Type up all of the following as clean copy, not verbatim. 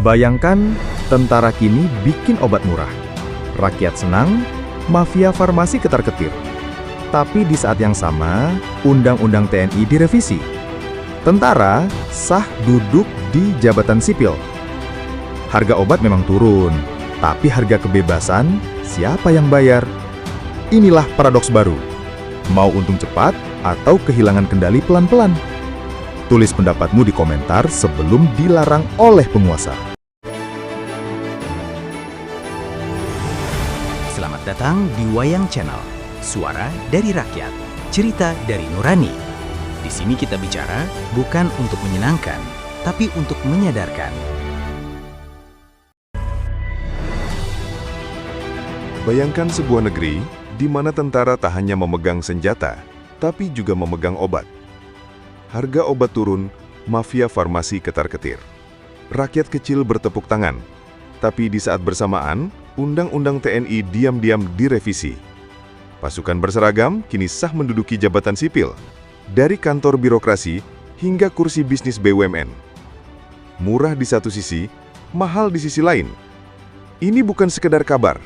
Bayangkan, tentara kini bikin obat murah. Rakyat senang, mafia farmasi ketar-ketir. Tapi di saat yang sama, Undang-Undang TNI direvisi. Tentara sah duduk di jabatan sipil. Harga obat memang turun, tapi harga kebebasan, siapa yang bayar? Inilah paradoks baru. Mau untung cepat atau kehilangan kendali pelan-pelan? Tulis pendapatmu di komentar sebelum dilarang oleh penguasa. Selamat datang di Wayang Channel, suara dari rakyat, cerita dari nurani. Di sini kita bicara bukan untuk menyenangkan, tapi untuk menyadarkan. Bayangkan sebuah negeri di mana tentara tak hanya memegang senjata, tapi juga memegang obat. Harga obat turun, mafia farmasi ketar-ketir. Rakyat kecil bertepuk tangan, tapi di saat bersamaan, Undang-Undang TNI diam-diam direvisi. Pasukan berseragam kini sah menduduki jabatan sipil, dari kantor birokrasi hingga kursi bisnis BUMN. Murah di satu sisi, mahal di sisi lain. Ini bukan sekedar kabar,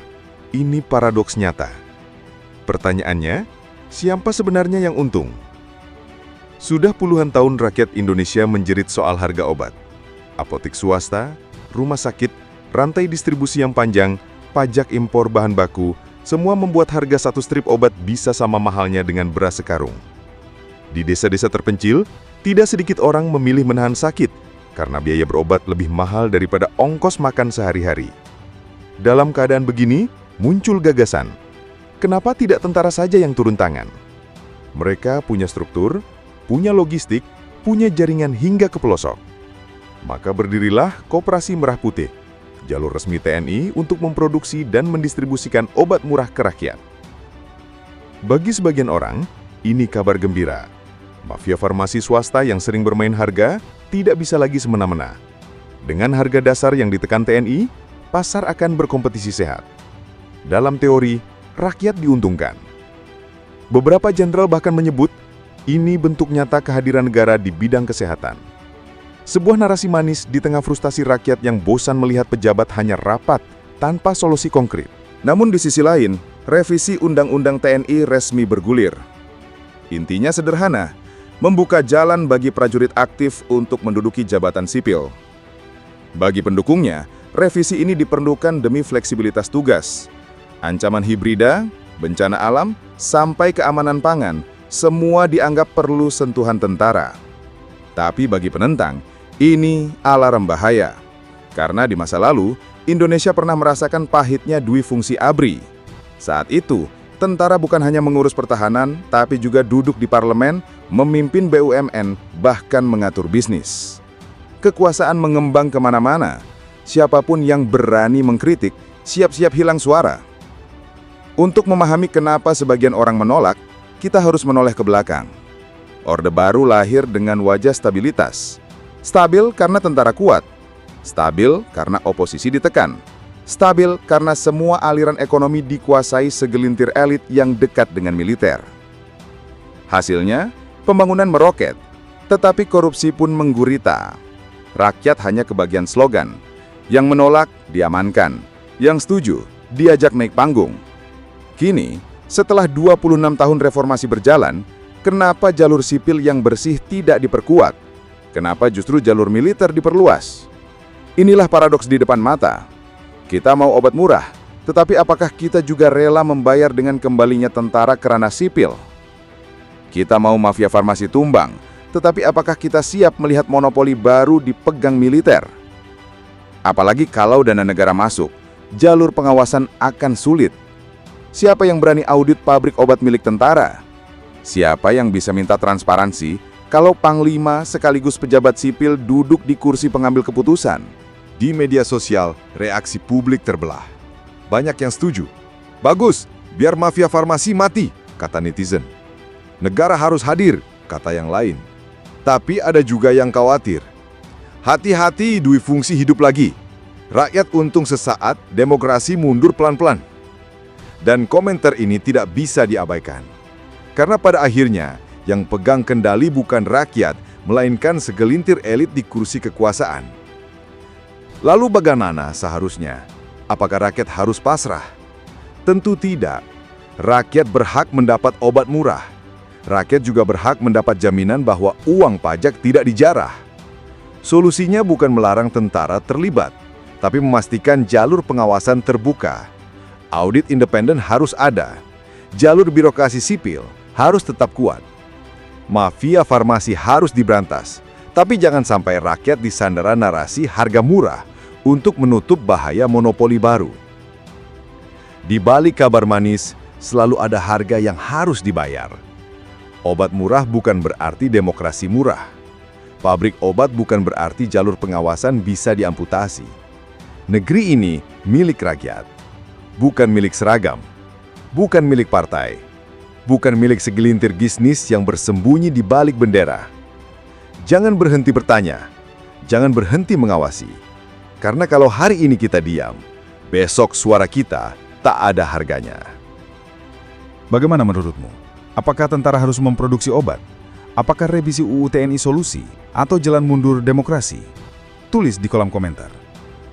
ini paradoks nyata. Pertanyaannya, siapa sebenarnya yang untung? Sudah puluhan tahun rakyat Indonesia menjerit soal harga obat. Apotek swasta, rumah sakit, rantai distribusi yang panjang, pajak impor bahan baku, semua membuat harga satu strip obat bisa sama mahalnya dengan beras sekarung. Di desa-desa terpencil, tidak sedikit orang memilih menahan sakit karena biaya berobat lebih mahal daripada ongkos makan sehari-hari. Dalam keadaan begini, muncul gagasan. Kenapa tidak tentara saja yang turun tangan? Mereka punya struktur, punya logistik, punya jaringan hingga ke pelosok. Maka berdirilah Koperasi Merah Putih, jalur resmi TNI untuk memproduksi dan mendistribusikan obat murah ke rakyat. Bagi sebagian orang, ini kabar gembira. Mafia farmasi swasta yang sering bermain harga tidak bisa lagi semena-mena. Dengan harga dasar yang ditekan TNI, pasar akan berkompetisi sehat. Dalam teori, rakyat diuntungkan. Beberapa jenderal bahkan menyebut, ini bentuk nyata kehadiran negara di bidang kesehatan. Sebuah narasi manis di tengah frustasi rakyat yang bosan melihat pejabat hanya rapat tanpa solusi konkret. Namun di sisi lain, revisi Undang-Undang TNI resmi bergulir. Intinya sederhana, membuka jalan bagi prajurit aktif untuk menduduki jabatan sipil. Bagi pendukungnya, revisi ini diperlukan demi fleksibilitas tugas. Ancaman hibrida, bencana alam, sampai keamanan pangan, semua dianggap perlu sentuhan tentara. Tapi bagi penentang, ini alarm bahaya. Karena di masa lalu, Indonesia pernah merasakan pahitnya dui fungsi ABRI. Saat itu, tentara bukan hanya mengurus pertahanan, tapi juga duduk di parlemen, memimpin BUMN, bahkan mengatur bisnis. Kekuasaan mengembang kemana-mana. Siapapun yang berani mengkritik, siap-siap hilang suara. Untuk memahami kenapa sebagian orang menolak, kita harus menoleh ke belakang. Orde Baru lahir dengan wajah stabilitas. Stabil karena tentara kuat. Stabil karena oposisi ditekan. Stabil karena semua aliran ekonomi dikuasai segelintir elit yang dekat dengan militer. Hasilnya, pembangunan meroket, tetapi korupsi pun menggurita. Rakyat hanya kebagian slogan. Yang menolak, diamankan. Yang setuju, diajak naik panggung. Kini, setelah 26 tahun reformasi berjalan, kenapa jalur sipil yang bersih tidak diperkuat? Kenapa justru jalur militer diperluas? Inilah paradoks di depan mata. Kita mau obat murah, tetapi apakah kita juga rela membayar dengan kembalinya tentara ke ranah sipil? Kita mau mafia farmasi tumbang, tetapi apakah kita siap melihat monopoli baru dipegang militer? Apalagi kalau dana negara masuk, jalur pengawasan akan sulit. Siapa yang berani audit pabrik obat milik tentara? Siapa yang bisa minta transparansi kalau panglima sekaligus pejabat sipil duduk di kursi pengambil keputusan? Di media sosial, reaksi publik terbelah. Banyak yang setuju. Bagus, biar mafia farmasi mati, kata netizen. Negara harus hadir, kata yang lain. Tapi ada juga yang khawatir. Hati-hati dui fungsi hidup lagi. Rakyat untung sesaat, demokrasi mundur pelan-pelan. Dan komentar ini tidak bisa diabaikan. Karena pada akhirnya, yang pegang kendali bukan rakyat, melainkan segelintir elit di kursi kekuasaan. Lalu bagaimana seharusnya? Apakah rakyat harus pasrah? Tentu tidak. Rakyat berhak mendapat obat murah. Rakyat juga berhak mendapat jaminan bahwa uang pajak tidak dijarah. Solusinya bukan melarang tentara terlibat, tapi memastikan jalur pengawasan terbuka. Audit independen harus ada. Jalur birokrasi sipil harus tetap kuat. Mafia farmasi harus diberantas, tapi jangan sampai rakyat disandera narasi harga murah untuk menutup bahaya monopoli baru. Di balik kabar manis, selalu ada harga yang harus dibayar. Obat murah bukan berarti demokrasi murah. Pabrik obat bukan berarti jalur pengawasan bisa diamputasi. Negeri ini milik rakyat, bukan milik seragam, bukan milik partai, bukan milik segelintir bisnis yang bersembunyi di balik bendera. Jangan berhenti bertanya, jangan berhenti mengawasi. Karena kalau hari ini kita diam, besok suara kita tak ada harganya. Bagaimana menurutmu? Apakah tentara harus memproduksi obat? Apakah revisi UU TNI solusi? Atau jalan mundur demokrasi? Tulis di kolom komentar.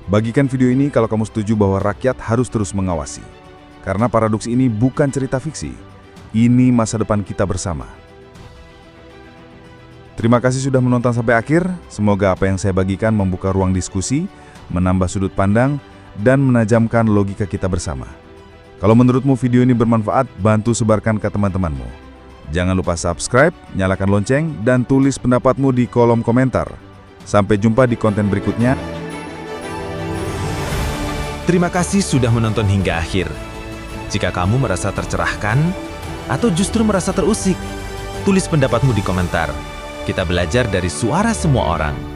Bagikan video ini kalau kamu setuju bahwa rakyat harus terus mengawasi. Karena paradoks ini bukan cerita fiksi. Ini masa depan kita bersama. Terima kasih sudah menonton sampai akhir. Semoga apa yang saya bagikan membuka ruang diskusi, menambah sudut pandang, dan menajamkan logika kita bersama. Kalau menurutmu video ini bermanfaat, bantu sebarkan ke teman-temanmu. Jangan lupa subscribe, nyalakan lonceng, dan tulis pendapatmu di kolom komentar. Sampai jumpa di konten berikutnya. Terima kasih sudah menonton hingga akhir. Jika kamu merasa tercerahkan, atau justru merasa terusik, tulis pendapatmu di komentar. Kita belajar dari suara semua orang.